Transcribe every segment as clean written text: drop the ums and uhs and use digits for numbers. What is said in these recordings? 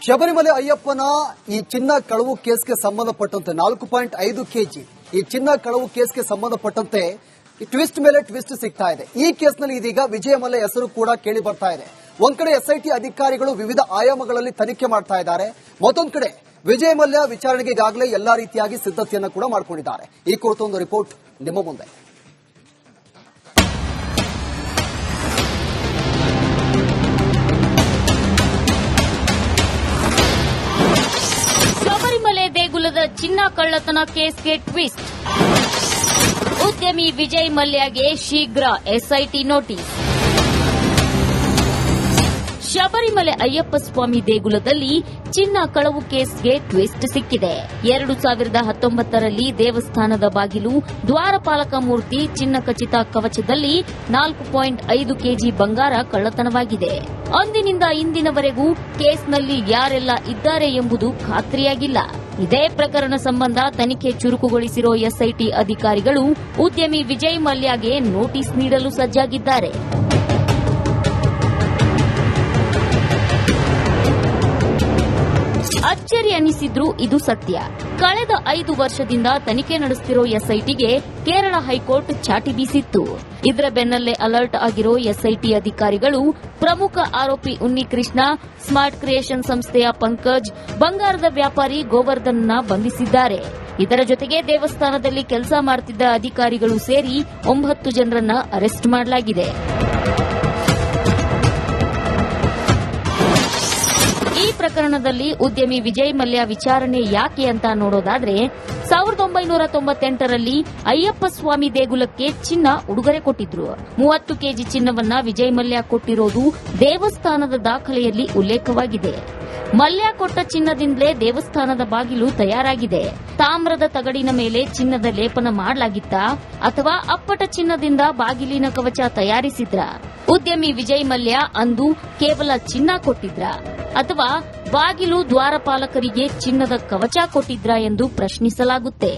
ಶಬರಿಮಲೆ ಅಯ್ಯಪ್ಪನ ಈ ಚಿನ್ನ ಕಳವು ಕೇಸ್ಗೆ ಸಂಬಂಧಪಟ್ಟಂತೆ 4.5 ಕೆಜಿ ಈ ಚಿನ್ನ ಕಳವು ಕೇಸ್ಗೆ ಸಂಬಂಧಪಟ್ಟಂತೆ ಟ್ವಿಸ್ಟ್ ಮೇಲೆ ಟ್ವಿಸ್ಟ್ ಸಿಗ್ತಾ ಇದೆ. ಈ ಕೇಸ್ನಲ್ಲಿ ಇದೀಗ ವಿಜಯ ಮಲ್ಯ ಹೆಸರು ಕೂಡ ಕೇಳಿ ಬರ್ತಾ ಇದೆ. ಒಂದ್ ಕಡೆ ಎಸ್ಐಟಿ ಅಧಿಕಾರಿಗಳು ವಿವಿಧ ಆಯಾಮಗಳಲ್ಲಿ ತನಿಖೆ ಮಾಡ್ತಾ ಇದ್ದಾರೆ. ಮತ್ತೊಂದು ಕಡೆ ವಿಜಯ ಮಲ್ಯ ವಿಚಾರಣೆಗೆ ಈಗಾಗಲೇ ಎಲ್ಲಾ ರೀತಿಯಾಗಿ ಸಿದ್ಧತೆಯನ್ನು ಕೂಡ ಮಾಡಿಕೊಂಡಿದ್ದಾರೆ. ಈ ಕುರಿತು ಒಂದು ರಿಪೋರ್ಟ್ ನಿಮ್ಮ ಮುಂದೆ. ಶಬರಿಮಲೆ ದೇಗುಲದ ಚಿನ್ನ ಕಳ್ಳತನ ಕೇಸ್ಗೆ ಟ್ವಿಸ್ಟ್. ಉದ್ಯಮಿ ವಿಜಯ್ ಮಲ್ಯಗೆ ಶೀಘ್ರ ಎಸ್ಐಟಿ ನೋಟಿಸ್. ಶಬರಿಮಲೆ ಅಯ್ಯಪ್ಪ ಸ್ವಾಮಿ ದೇಗುಲದಲ್ಲಿ ಚಿನ್ನ ಕಳವು ಕೇಸ್ಗೆ ಟ್ವಿಸ್ಟ್ ಸಿಕ್ಕಿದೆ. 2019ರಲ್ಲಿ ದೇವಸ್ಥಾನದ ಬಾಗಿಲು, ದ್ವಾರಪಾಲಕ ಮೂರ್ತಿ, ಚಿನ್ನ ಖಚಿತ ಕವಚದಲ್ಲಿ 4.5 ಕೆಜಿ ಬಂಗಾರ ಕಳ್ಳತನವಾಗಿದೆ. ಅಂದಿನಿಂದ ಇಂದಿನವರೆಗೂ ಕೇಸ್ನಲ್ಲಿ ಯಾರೆಲ್ಲ ಇದ್ದಾರೆ ಎಂಬುದು ಖಾತ್ರಿಯಾಗಿಲ್ಲ. ಇದೇ ಪ್ರಕರಣ ಸಂಬಂಧ ತನಿಖೆ ಚುರುಕುಗೊಳಿಸಿರೋ ಎಸ್ಐಟಿ ಅಧಿಕಾರಿಗಳು ಉದ್ಯಮಿ ವಿಜಯ್ ಮಲ್ಯಗೆ ನೋಟಿಸ್ ನೀಡಲು ಸಜ್ಜಾಗಿದ್ದಾರೆ. ಅಚ್ಚರಿ ಅನಿಸಿದ್ರೂ ಇದು ಸತ್ಯ. ಕಳೆದ 5 ವರ್ಷದಿಂದ ತನಿಖೆ ನಡೆಸುತ್ತಿರೋ ಎಸ್ಐಟಿಗೆ ಕೇರಳ ಹೈಕೋರ್ಟ್ ಚಾಟಿ ಬೀಸಿತ್ತು. ಇದರ ಬೆನ್ನಲ್ಲೇ ಅಲರ್ಟ್ ಆಗಿರೋ ಎಸ್ಐಟಿ ಅಧಿಕಾರಿಗಳು ಪ್ರಮುಖ ಆರೋಪಿ ಉನ್ನಿಕೃಷ್ಣ, ಸ್ಮಾರ್ಟ್ ಕ್ರಿಯೇಷನ್ ಸಂಸ್ಥೆಯ ಪಂಕಜ್, ಬಂಗಾರದ ವ್ಯಾಪಾರಿ ಗೋವರ್ಧನ್ನ ಬಂಧಿಸಿದ್ದಾರೆ. ಇದರ ಜೊತೆಗೆ ದೇವಸ್ಥಾನದಲ್ಲಿ ಕೆಲಸ ಮಾಡುತ್ತಿದ್ದ ಅಧಿಕಾರಿಗಳು ಸೇರಿ 9 ಜನರನ್ನ ಅರೆಸ್ಟ್ ಮಾಡಲಾಗಿದೆ. ಈ ಪ್ರಕರಣದಲ್ಲಿ ಉದ್ಯಮಿ ವಿಜಯ್ ಮಲ್ಯ ವಿಚಾರಣೆ ಯಾಕೆ ಅಂತ ನೋಡೋದಾದ್ರೆ, 1998ರಲ್ಲಿ ಅಯ್ಯಪ್ಪ ಸ್ವಾಮಿ ದೇಗುಲಕ್ಕೆ ಚಿನ್ನ ಉಡುಗೊರೆ ಕೊಟ್ಟಿದ್ರು. 30 ಕೆಜಿ ಚಿನ್ನವನ್ನ ವಿಜಯ್ ಮಲ್ಯ ಕೊಟ್ಟಿರೋದು ದೇವಸ್ಥಾನದ ದಾಖಲೆಯಲ್ಲಿ ಉಲ್ಲೇಖವಾಗಿದೆ. ಮಲ್ಯ ಕೊಟ್ಟ ಚಿನ್ನದಿಂದಲೇ ದೇವಸ್ಥಾನದ ಬಾಗಿಲು ತಯಾರಾಗಿದೆ. ತಾಮ್ರದ ತಗಡಿನ ಮೇಲೆ ಚಿನ್ನದ ಲೇಪನ ಮಾಡಲಾಗಿತ್ತಾ ಅಥವಾ ಅಪ್ಪಟ ಚಿನ್ನದಿಂದ ಬಾಗಿಲಿನ ಕವಚ ತಯಾರಿಸಿದ್ರ? ಉದ್ಯಮಿ ವಿಜಯ್ ಮಲ್ಯ ಅಂದು ಕೇವಲ ಚಿನ್ನ ಕೊಟ್ಟಿದ್ರ ಅಥವಾ ಬಾಗಿಲು, ದ್ವಾರಪಾಲಕರಿಗೆ ಚಿನ್ನದ ಕವಚ ಕೊಟ್ಟಿದ್ರ ಎಂದು ಪ್ರಶ್ನಿಸಲಾಗುತ್ತೆ.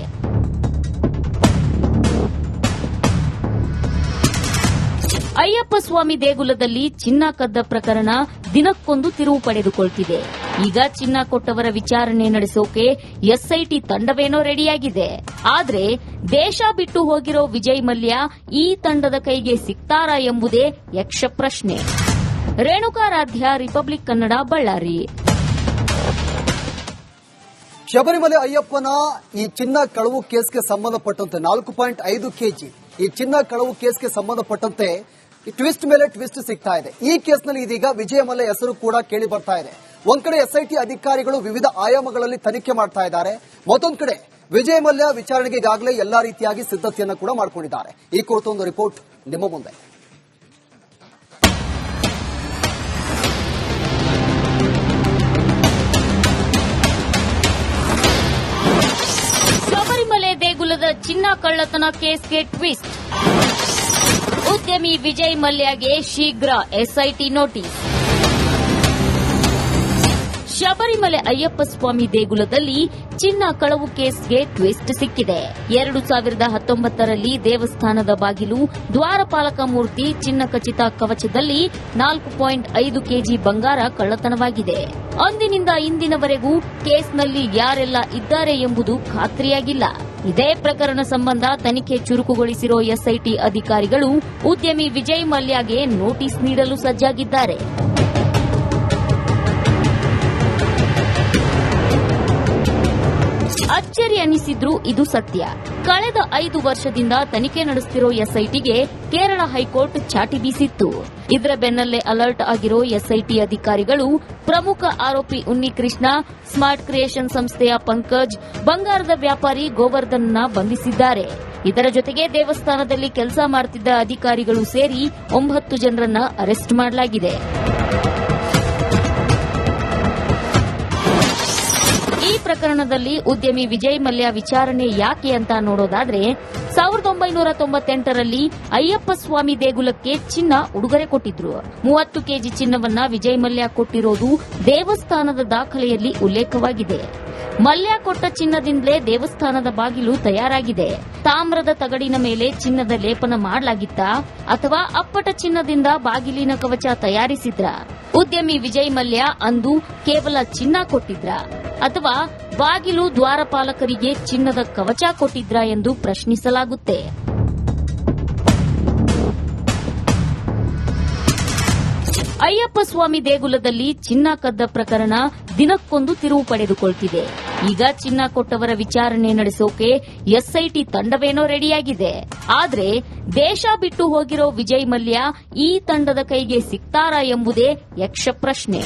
ಅಯ್ಯಪ್ಪ ಸ್ವಾಮಿ ದೇಗುಲದಲ್ಲಿ ಚಿನ್ನ ಕದ್ದ ಪ್ರಕರಣ ದಿನಕ್ಕೊಂದು ತಿರುವು ಪಡೆದುಕೊಳ್ತಿದೆ. ಈಗ ಚಿನ್ನ ಕೊಟ್ಟವರ ವಿಚಾರಣೆ ನಡೆಸೋಕೆ ಎಸ್ಐಟಿ ತಂಡವೇನೋ ರೆಡಿಯಾಗಿದೆ. ಆದ್ರೆ ದೇಶ ಬಿಟ್ಟು ಹೋಗಿರೋ ವಿಜಯ್ ಮಲ್ಯ ಈ ತಂಡದ ಕೈಗೆ ಸಿಗ್ತಾರಾ ಎಂಬುದೇ ಯಕ್ಷ ಪ್ರಶ್ನೆ. ರೇಣುಕಾರಾಧ್ಯ, ರಿಪಬ್ಲಿಕ್ ಕನ್ನಡ, ಬಳ್ಳಾರಿ. ಶಬರಿಮಲೆ ಅಯ್ಯಪ್ಪನ ಈ ಚಿನ್ನ ಕಳವು ಕೇಸ್ಗೆ ಸಂಬಂಧಪಟ್ಟಂತೆ 4.5 ಕೆಜಿ ಈ ಚಿನ್ನ ಕಳವು ಕೇಸ್ಗೆ ಸಂಬಂಧಪಟ್ಟಂತೆ ಟ್ವಿಸ್ಟ್ ಮೇಲೆ ಟ್ವಿಸ್ಟ್ ಸಿಗ್ತಾ ಇದೆ. ಈ ಕೇಸ್ನಲ್ಲಿ ಇದೀಗ ವಿಜಯ ಮಲ್ಯ ಹೆಸರು ಕೂಡ ಕೇಳಿ ಬರ್ತಾ ಇದೆ. ಒಂದ್ ಕಡೆ ಎಸ್ಐಟಿ ಅಧಿಕಾರಿಗಳು ವಿವಿಧ ಆಯಾಮಗಳಲ್ಲಿ ತನಿಖೆ ಮಾಡ್ತಾ ಇದ್ದಾರೆ. ಮತ್ತೊಂದು ಕಡೆ ವಿಜಯ ಮಲ್ಯ ವಿಚಾರಣೆಗೆ ಈಗಾಗಲೇ ಎಲ್ಲಾ ರೀತಿಯಾಗಿ ಸಿದ್ಧತೆಯನ್ನು ಕೂಡ ಮಾಡಿಕೊಂಡಿದ್ದಾರೆ. ಈ ಕುರಿತು ಒಂದು ರಿಪೋರ್ಟ್ ನಿಮ್ಮ ಮುಂದೆ. ಶಬರಿಮಲೆ ದೇಗುಲದ ಚಿನ್ನ ಕಳ್ಳತನ ಕೇಸ್ಗೆ ಟ್ವಿಸ್ಟ್. ಉದ್ಯಮಿ ವಿಜಯ್ ಮಲ್ಯಗೆ ಶೀಘ್ರ ಎಸ್ಐಟಿ ನೋಟಿಸ್. ಶಬರಿಮಲೆ ಅಯ್ಯಪ್ಪ ಸ್ವಾಮಿ ದೇಗುಲದಲ್ಲಿ ಚಿನ್ನ ಕಳವು ಕೇಸ್ಗೆ ಟ್ವಿಸ್ಟ್ ಸಿಕ್ಕಿದೆ. 2019ರಲ್ಲಿ ದೇವಸ್ಥಾನದ ಬಾಗಿಲು, ದ್ವಾರಪಾಲಕ ಮೂರ್ತಿ, ಚಿನ್ನ ಖಚಿತ ಕವಚದಲ್ಲಿ 4.5 ಕೆಜಿ ಬಂಗಾರ ಕಳ್ಳತನವಾಗಿದೆ. ಅಂದಿನಿಂದ ಇಂದಿನವರೆಗೂ ಕೇಸ್ನಲ್ಲಿ ಯಾರೆಲ್ಲ ಇದ್ದಾರೆ ಎಂಬುದು ಖಾತ್ರಿಯಾಗಿಲ್ಲ. ಇದೇ ಪ್ರಕರಣ ಸಂಬಂಧ ತನಿಖೆ ಚುರುಕುಗೊಳಿಸಿರೋ ಎಸ್ಐಟಿ ಅಧಿಕಾರಿಗಳು ಉದ್ಯಮಿ ವಿಜಯ್ ಮಲ್ಯಗೆ ನೋಟಿಸ್ ನೀಡಲು ಸಜ್ಜಾಗಿದ್ದಾರೆ. ಅಚ್ಚರಿ ಅನಿಸಿದ್ರೂ ಇದು ಸತ್ಯ. ಕಳೆದ 5 ವರ್ಷದಿಂದ ತನಿಖೆ ನಡೆಸುತ್ತಿರೋ ಎಸ್ಐಟಿಗೆ ಕೇರಳ ಹೈಕೋರ್ಟ್ ಚಾಟಿ ಬೀಸಿತ್ತು. ಇದರ ಬೆನ್ನಲ್ಲೇ ಅಲರ್ಟ್ ಆಗಿರೋ ಎಸ್ಐಟಿ ಅಧಿಕಾರಿಗಳು ಪ್ರಮುಖ ಆರೋಪಿ ಉನ್ನಿಕೃಷ್ಣ, ಸ್ಮಾರ್ಟ್ ಕ್ರಿಯೇಷನ್ ಸಂಸ್ಥೆಯ ಪಂಕಜ್, ಬಂಗಾರದ ವ್ಯಾಪಾರಿ ಗೋವರ್ಧನ್ನ ಬಂಧಿಸಿದ್ದಾರೆ. ಇದರ ಜೊತೆಗೆ ದೇವಸ್ಥಾನದಲ್ಲಿ ಕೆಲಸ ಮಾಡುತ್ತಿದ್ದ ಅಧಿಕಾರಿಗಳು ಸೇರಿ 9 ಜನರನ್ನ ಅರೆಸ್ಟ್ ಮಾಡಲಾಗಿದೆ. ಈ ಪ್ರಕರಣದಲ್ಲಿ ಉದ್ಯಮಿ ವಿಜಯ್ ಮಲ್ಯ ವಿಚಾರಣೆ ಯಾಕೆ ಅಂತ ನೋಡೋದಾದ್ರೆ, 1998ರಲ್ಲಿ ಅಯ್ಯಪ್ಪ ಸ್ವಾಮಿ ದೇಗುಲಕ್ಕೆ ಚಿನ್ನ ಉಡುಗೊರೆ ಕೊಟ್ಟಿದ್ರು. 30 ಕೆಜಿ ಚಿನ್ನವನ್ನ ವಿಜಯ್ ಮಲ್ಯ ಕೊಟ್ಟಿರೋದು ದೇವಸ್ಥಾನದ ದಾಖಲೆಯಲ್ಲಿ ಉಲ್ಲೇಖವಾಗಿದೆ. ಮಲ್ಯ ಕೊಟ್ಟ ಚಿನ್ನದಿಂದಲೇ ದೇವಸ್ಥಾನದ ಬಾಗಿಲು ತಯಾರಾಗಿದೆ. ತಾಮ್ರದ ತಗಡಿನ ಮೇಲೆ ಚಿನ್ನದ ಲೇಪನ ಮಾಡಲಾಗಿತ್ತಾ ಅಥವಾ ಅಪ್ಪಟ ಚಿನ್ನದಿಂದ ಬಾಗಿಲಿನ ಕವಚ ತಯಾರಿಸಿದ್ರ? ಉದ್ಯಮಿ ವಿಜಯ್ ಮಲ್ಯ ಅಂದು ಕೇವಲ ಚಿನ್ನ ಕೊಟ್ಟಿದ್ರ ಅಥವಾ ಬಾಗಿಲು ದ್ವಾರಪಾಲಕರಿಗೆ ಚಿನ್ನದ ಕವಚ ಕೊಟ್ಟಿದ್ರಾ ಎಂದು ಪ್ರಶ್ನಿಸಲಾಗುತ್ತೆ. ಅಯ್ಯಪ್ಪ ಸ್ವಾಮಿ ದೇಗುಲದಲ್ಲಿ ಚಿನ್ನ ಕದ್ದ ಪ್ರಕರಣ ದಿನಕ್ಕೊಂದು ತಿರುವು ಪಡೆದುಕೊಳ್ತಿದೆ. ಈಗ ಚಿನ್ನ ಕೊಟ್ಟವರ ವಿಚಾರಣೆ ನಡೆಸೋಕೆ ಎಸ್ಐಟಿ ತಂಡವೇನೋ ರೆಡಿಯಾಗಿದೆ. ಆದ್ರೆ ದೇಶ ಬಿಟ್ಟು ಹೋಗಿರೋ ವಿಜಯ್ ಮಲ್ಯ ಈ ತಂಡದ ಕೈಗೆ ಸಿಗ್ತಾರಾ ಎಂಬುದೇ ಯಕ್ಷ ಪ್ರಶ್ನೆ.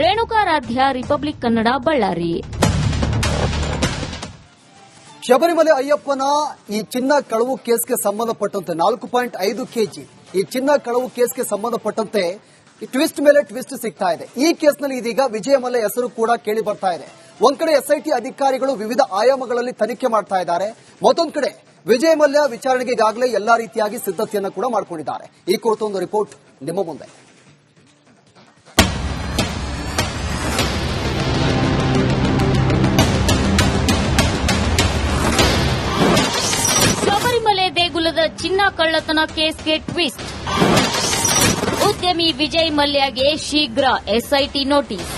ರೇಣುಕಾರಾಧ್ಯ, ರಿಪಬ್ಲಿಕ್ ಕನ್ನಡ, ಬಳ್ಳಾರಿ. ಶಬರಿಮಲೆ ಅಯ್ಯಪ್ಪನ ಈ ಚಿನ್ನ ಕಳವು ಕೇಸ್ಗೆ ಸಂಬಂಧಪಟ್ಟಂತೆ 4.5 ಕೆಜಿ ಈ ಚಿನ್ನ ಕಳವು ಕೇಸ್ಗೆ ಸಂಬಂಧಪಟ್ಟಂತೆ ಟ್ವಿಸ್ಟ್ ಮೇಲೆ ಟ್ವಿಸ್ಟ್ ಸಿಗ್ತಾ ಇದೆ. ಈ ಕೇಸ್ನಲ್ಲಿ ಇದೀಗ ವಿಜಯ ಮಲ್ಯ ಹೆಸರು ಕೂಡ ಕೇಳಿ ಬರ್ತಾ ಇದೆ. ಒಂದ್ ಕಡೆ ಎಸ್ಐಟಿ ಅಧಿಕಾರಿಗಳು ವಿವಿಧ ಆಯಾಮಗಳಲ್ಲಿ ತನಿಖೆ ಮಾಡ್ತಾ ಇದ್ದಾರೆ. ಮತ್ತೊಂದು ಕಡೆ ವಿಜಯ ಮಲ್ಯ ವಿಚಾರಣೆಗೆ ಈಗಾಗಲೇ ಎಲ್ಲಾ ರೀತಿಯಾಗಿ ಸಿದ್ಧತೆಯನ್ನು ಕೂಡ ಮಾಡಿಕೊಂಡಿದ್ದಾರೆ. ಈ ಕುರಿತು ಒಂದು ರಿಪೋರ್ಟ್ ನಿಮ್ಮ ಮುಂದೆ. ಶಬರಿಮಲೆ ದೇಗುಲದ ಚಿನ್ನ ಕಳ್ಳತನ ಕೇಸ್ಗೆ ಟ್ವಿಸ್ಟ್. ಉದ್ಯಮಿ ವಿಜಯ್ ಮಲ್ಯಗೆ ಶೀಘ್ರ ಎಸ್ಐಟಿ ನೋಟಿಸ್.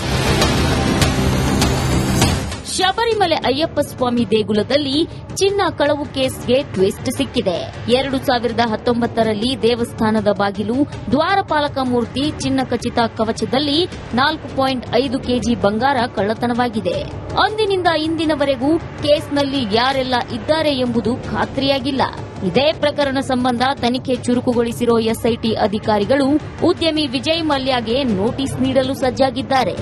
ಶಬರಿಮಲೆ ಅಯ್ಯಪ್ಪ ಸ್ವಾಮಿ ದೇಗುಲದಲ್ಲಿ ಚಿನ್ನ ಕಳವು ಕೇಸ್ಗೆ ಟ್ವಿಸ್ಟ್ ಸಿಕ್ಕಿದೆ. 2019ರಲ್ಲಿ ದೇವಸ್ಥಾನದ ಬಾಗಿಲು, ದ್ವಾರಪಾಲಕ ಮೂರ್ತಿ, ಚಿನ್ನ ಖಚಿತ ಕವಚದಲ್ಲಿ 4.5 ಕೆಜಿ ಬಂಗಾರ ಕಳ್ಳತನವಾಗಿದೆ. ಅಂದಿನಿಂದ ಇಂದಿನವರೆಗೂ ಕೇಸ್ನಲ್ಲಿ ಯಾರೆಲ್ಲ ಇದ್ದಾರೆ ಎಂಬುದು ಖಾತ್ರಿಯಾಗಿಲ್ಲ. ಇದೇ ಪ್ರಕರಣ ಸಂಬಂಧ ತನಿಖೆ ಚುರುಕುಗೊಳಿಸಿರೋ ಎಸ್ಐಟಿ ಅಧಿಕಾರಿಗಳು ಉದ್ಯಮಿ ವಿಜಯ್ ಮಲ್ಯಗೆ ನೋಟಿಸ್ ನೀಡಲು ಸಜ್ಜಾಗಿದ್ದಾರೆ.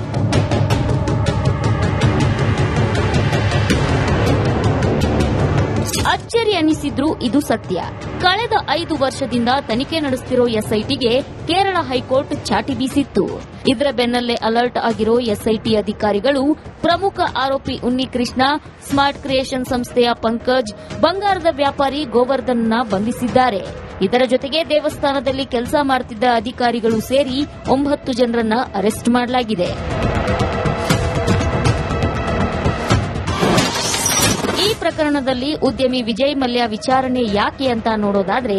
ಅಚ್ಚರಿ ಅನಿಸಿದ್ರು ಇದು ಸತ್ಯ. ಕಳೆದ 5 ವರ್ಷದಿಂದ ತನಿಖೆ ನಡೆಸುತ್ತಿರೋ ಎಸ್ಐಟಿಗೆ ಕೇರಳ ಹೈಕೋರ್ಟ್ ಚಾಟಿ ಬೀಸಿತ್ತು. ಇದರ ಬೆನ್ನಲ್ಲೇ ಅಲರ್ಟ್ ಆಗಿರೋ ಎಸ್ಐಟಿ ಅಧಿಕಾರಿಗಳು ಪ್ರಮುಖ ಆರೋಪಿ ಉನ್ನಿಕೃಷ್ಣ, ಸ್ಮಾರ್ಟ್ ಕ್ರಿಯೇಷನ್ ಸಂಸ್ಥೆಯ ಪಂಕಜ್, ಬಂಗಾರದ ವ್ಯಾಪಾರಿ ಗೋವರ್ಧನ್ನ ಬಂಧಿಸಿದ್ದಾರೆ. ಇದರ ಜೊತೆಗೆ ದೇವಸ್ಥಾನದಲ್ಲಿ ಕೆಲಸ ಮಾಡುತ್ತಿದ್ದ ಅಧಿಕಾರಿಗಳು ಸೇರಿ 9 ಜನರನ್ನ ಅರೆಸ್ಟ್ ಮಾಡಲಾಗಿದೆ. ಈ ಪ್ರಕರಣದಲ್ಲಿ ಉದ್ಯಮಿ ವಿಜಯ್ ಮಲ್ಯ ವಿಚಾರಣೆ ಯಾಕೆ ಅಂತ ನೋಡೋದಾದ್ರೆ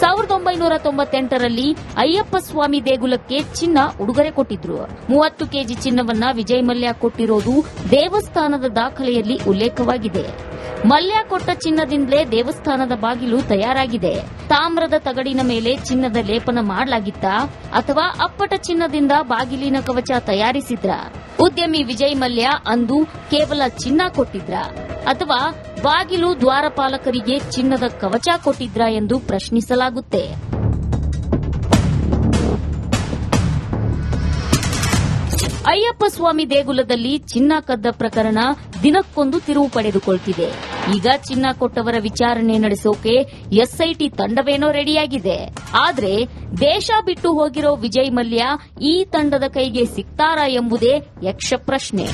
1998ರಲ್ಲಿ ಅಯ್ಯಪ್ಪ ಸ್ವಾಮಿ ದೇಗುಲಕ್ಕೆ ಚಿನ್ನ ಉಡುಗೊರೆ ಕೊಟ್ಟಿದ್ರು. 30 ಕೆಜಿ ಚಿನ್ನವನ್ನ ವಿಜಯ್ ಮಲ್ಯ ಕೊಟ್ಟಿರೋದು ದೇವಸ್ಥಾನದ ದಾಖಲೆಯಲ್ಲಿ ಉಲ್ಲೇಖವಾಗಿದೆ. ಮಲ್ಯ ಕೊಟ್ಟ ಚಿನ್ನದಿಂದಲೇ ದೇವಸ್ಥಾನದ ಬಾಗಿಲು ತಯಾರಾಗಿದೆ. ತಾಮ್ರದ ತಗಡಿನ ಮೇಲೆ ಚಿನ್ನದ ಲೇಪನ ಮಾಡಲಾಗಿತ್ತಾ ಅಥವಾ ಅಪ್ಪಟ ಚಿನ್ನದಿಂದ ಬಾಗಿಲಿನ ಕವಚ ತಯಾರಿಸಿದ್ರ? ಉದ್ಯಮಿ ವಿಜಯ್ ಮಲ್ಯ ಅಂದು ಕೇವಲ ಚಿನ್ನ ಕೊಟ್ಟಿದ್ರ ಅಥವಾ ಬಾಗಿಲು ದ್ವಾರಪಾಲಕರಿಗೆ ಚಿನ್ನದ ಕವಚ ಕೊಟ್ಟಿದ್ರ ಎಂದು ಪ್ರಶ್ನಿಸಲಾಗುತ್ತೆ. ಅಯ್ಯಪ್ಪ ಸ್ವಾಮಿ ದೇಗುಲದಲ್ಲಿ ಚಿನ್ನ ಕದ್ದ ಪ್ರಕರಣ ದಿನಕ್ಕೊಂದು ತಿರುವು ಪಡೆದುಕೊಳ್ತಿದೆ. ಈಗ ಚಿನ್ನ ಕೊಟ್ಟವರ ವಿಚಾರಣೆ ನಡೆಸೋಕೆ ಎಸ್ಐಟಿ ತಂಡವೇನೋ ರೆಡಿಯಾಗಿದೆ. ಆದ್ರೆ ದೇಶ ಬಿಟ್ಟು ಹೋಗಿರೋ ವಿಜಯ್ ಮಲ್ಯ ಈ ತಂಡದ ಕೈಗೆ ಸಿಗ್ತಾರಾ ಎಂಬುದೇ ಯಕ್ಷ ಪ್ರಶ್ನೆ.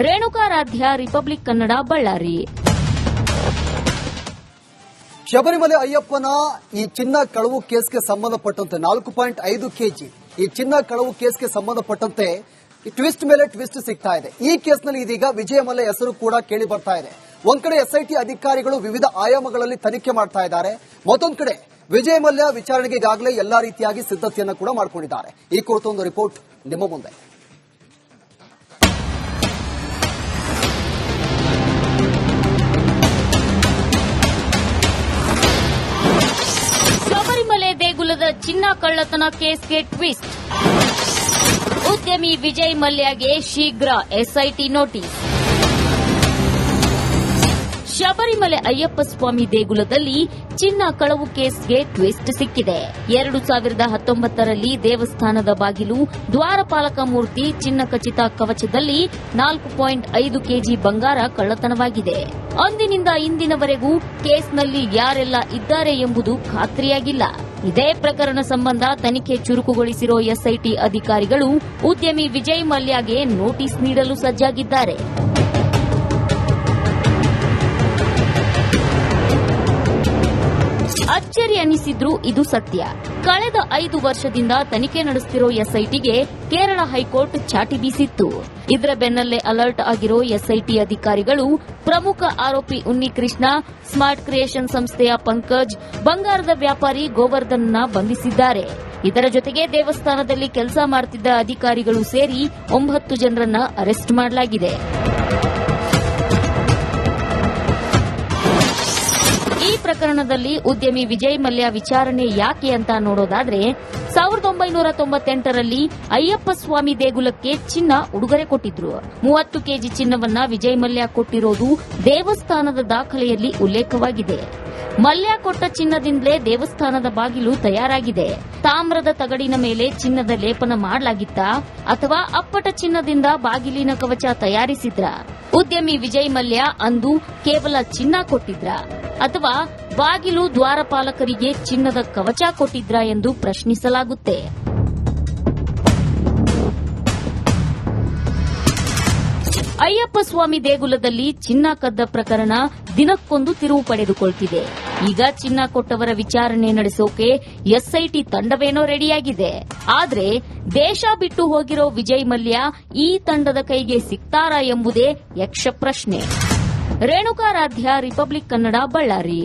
ರೇಣುಕಾರಾಧ್ಯ, ರಿಪಬ್ಲಿಕ್ ಕನ್ನಡ, ಬಳ್ಳಾರಿ. ಶಬರಿಮಲೆ ಅಯ್ಯಪ್ಪನ ಈ ಚಿನ್ನ ಕಳವು ಕೇಸ್ಗೆ ಸಂಬಂಧಪಟ್ಟಂತೆ 4.5 ಕೆಜಿ ಈ ಚಿನ್ನ ಕಳವು ಕೇಸ್ಗೆ ಸಂಬಂಧಪಟ್ಟಂತೆ ಟ್ವಿಸ್ಟ್ ಮೇಲೆ ಟ್ವಿಸ್ಟ್ ಸಿಗ್ತಾ ಇದೆ. ಈ ಕೇಸ್ನಲ್ಲಿ ಇದೀಗ ವಿಜಯ ಮಲ್ಯ ಹೆಸರು ಕೂಡ ಕೇಳಿ ಬರ್ತಾ ಇದೆ. ಒಂದ್ ಕಡೆ ಎಸ್ಐಟಿ ಅಧಿಕಾರಿಗಳು ವಿವಿಧ ಆಯಾಮಗಳಲ್ಲಿ ತನಿಖೆ ಮಾಡ್ತಾ ಇದ್ದಾರೆ. ಮತ್ತೊಂದು ಕಡೆ ವಿಜಯ ಮಲ್ಯ ವಿಚಾರಣೆಗೆ ಈಗಾಗಲೇ ಎಲ್ಲಾ ರೀತಿಯಾಗಿ ಸಿದ್ಧತೆಯನ್ನು ಕೂಡ ಮಾಡಿಕೊಂಡಿದ್ದಾರೆ. ಈ ಕುರಿತು ಒಂದು ರಿಪೋರ್ಟ್ ನಿಮ್ಮ ಮುಂದೆ. ಶಬರಿಮಲೆ ದೇಗುಲದ ಚಿನ್ನ ಕಳ್ಳತನ ಕೇಸ್ಗೆ ಟ್ವಿಸ್ಟ್. ಉದ್ಯಮಿ ವಿಜಯ್ ಮಲ್ಯಗೆ ಶೀಘ್ರ ಎಸ್ಐಟಿ ನೋಟಿಸ್. ಶಬರಿಮಲೆ ಅಯ್ಯಪ್ಪ ಸ್ವಾಮಿ ದೇಗುಲದಲ್ಲಿ ಚಿನ್ನ ಕಳವು ಕೇಸ್ಗೆ ಟ್ವಿಸ್ಟ್ ಸಿಕ್ಕಿದೆ. 2019ರಲ್ಲಿ ದೇವಸ್ಥಾನದ ಬಾಗಿಲು, ದ್ವಾರಪಾಲಕ ಮೂರ್ತಿ, ಚಿನ್ನ ಖಚಿತ ಕವಚದಲ್ಲಿ 4.5 ಕೆಜಿ ಬಂಗಾರ ಕಳ್ಳತನವಾಗಿದೆ. ಅಂದಿನಿಂದ ಇಂದಿನವರೆಗೂ ಕೇಸ್ನಲ್ಲಿ ಯಾರೆಲ್ಲ ಇದ್ದಾರೆ ಎಂಬುದು ಖಾತ್ರಿಯಾಗಿಲ್ಲ. ಇದೇ ಪ್ರಕರಣ ಸಂಬಂಧ ತನಿಖೆ ಚುರುಕುಗೊಳಿಸಿರೋ ಎಸ್ಐಟಿ ಅಧಿಕಾರಿಗಳು ಉದ್ಯಮಿ ವಿಜಯ್ ಮಲ್ಯಗೆ ನೋಟಿಸ್ ನೀಡಲು ಸಜ್ಜಾಗಿದ್ದಾರೆ. ಅಚ್ಚರಿ ಅನಿಸಿದ್ರು ಇದು ಸತ್ಯ. ಕಳೆದ 5 ವರ್ಷದಿಂದ ತನಿಖೆ ನಡೆಸುತ್ತಿರೋ ಎಸ್ಐಟಿಗೆ ಕೇರಳ ಹೈಕೋರ್ಟ್ ಚಾಟಿ ಬೀಸಿತ್ತು. ಇದರ ಬೆನ್ನಲ್ಲೇ ಅಲರ್ಟ್ ಆಗಿರೋ ಎಸ್ಐಟಿ ಅಧಿಕಾರಿಗಳು ಪ್ರಮುಖ ಆರೋಪಿ ಉನ್ನಿಕೃಷ್ಣ, ಸ್ಮಾರ್ಟ್ ಕ್ರಿಯೇಷನ್ ಸಂಸ್ಥೆಯ ಪಂಕಜ್, ಬಂಗಾರದ ವ್ಯಾಪಾರಿ ಗೋವರ್ಧನ್ನ ಬಂಧಿಸಿದ್ದಾರೆ. ಇದರ ಜೊತೆಗೆ ದೇವಸ್ಥಾನದಲ್ಲಿ ಕೆಲಸ ಮಾಡುತ್ತಿದ್ದ ಅಧಿಕಾರಿಗಳು ಸೇರಿ 9 ಜನರನ್ನ ಅರೆಸ್ಟ್ ಮಾಡಲಾಗಿದೆ. ಈ ಪ್ರಕರಣದಲ್ಲಿ ಉದ್ಯಮಿ ವಿಜಯ್ ಮಲ್ಯ ವಿಚಾರಣೆ ಯಾಕೆ ಅಂತ ನೋಡೋದಾದ್ರೆ 1998ರಲ್ಲಿ ಅಯ್ಯಪ್ಪ ಸ್ವಾಮಿ ದೇಗುಲಕ್ಕೆ ಚಿನ್ನ ಉಡುಗೊರೆ ಕೊಟ್ಟಿದ್ರು. 30 ಕೆಜಿ ಚಿನ್ನವನ್ನ ವಿಜಯ್ ಮಲ್ಯ ಕೊಟ್ಟಿರೋದು ದೇವಸ್ಥಾನದ ದಾಖಲೆಯಲ್ಲಿ ಉಲ್ಲೇಖವಾಗಿದೆ. ಮಲ್ಯ ಕೊಟ್ಟ ಚಿನ್ನದಿಂದಲೇ ದೇವಸ್ಥಾನದ ಬಾಗಿಲು ತಯಾರಾಗಿದೆ. ತಾಮ್ರದ ತಗಡಿನ ಮೇಲೆ ಚಿನ್ನದ ಲೇಪನ ಮಾಡಲಾಗಿತ್ತಾ ಅಥವಾ ಅಪ್ಪಟ ಚಿನ್ನದಿಂದ ಬಾಗಿಲಿನ ಕವಚ ತಯಾರಿಸಿದ್ರ? ಉದ್ಯಮಿ ವಿಜಯ್ ಮಲ್ಯ ಅಂದು ಕೇವಲ ಚಿನ್ನ ಕೊಟ್ಟಿದ್ರ ಅಥವಾ ಬಾಗಿಲು ದ್ವಾರಪಾಲಕರಿಗೆ ಚಿನ್ನದ ಕವಚ ಕೊಟ್ಟಿದ್ರಾ ಎಂದು ಪ್ರಶ್ನಿಸಲಾಗುತ್ತೆ. ಅಯ್ಯಪ್ಪ ಸ್ವಾಮಿ ದೇಗುಲದಲ್ಲಿ ಚಿನ್ನ ಕದ್ದ ಪ್ರಕರಣ ದಿನಕ್ಕೊಂದು ತಿರುವು ಪಡೆದುಕೊಳ್ತಿದೆ. ಈಗ ಚಿನ್ನ ಕೊಟ್ಟವರ ವಿಚಾರಣೆ ನಡೆಸೋಕೆ ಎಸ್ಐಟಿ ತಂಡವೇನೋ ರೆಡಿಯಾಗಿದೆ. ಆದ್ರೆ ದೇಶ ಬಿಟ್ಟು ಹೋಗಿರೋ ವಿಜಯ್ ಮಲ್ಯ ಈ ತಂಡದ ಕೈಗೆ ಸಿಗ್ತಾರಾ ಎಂಬುದೇ ಯಕ್ಷ ಪ್ರಶ್ನೆ. ರೇಣುಕಾರಾಧ್ಯ, ರಿಪಬ್ಲಿಕ್ ಕನ್ನಡ, ಬಳ್ಳಾರಿ.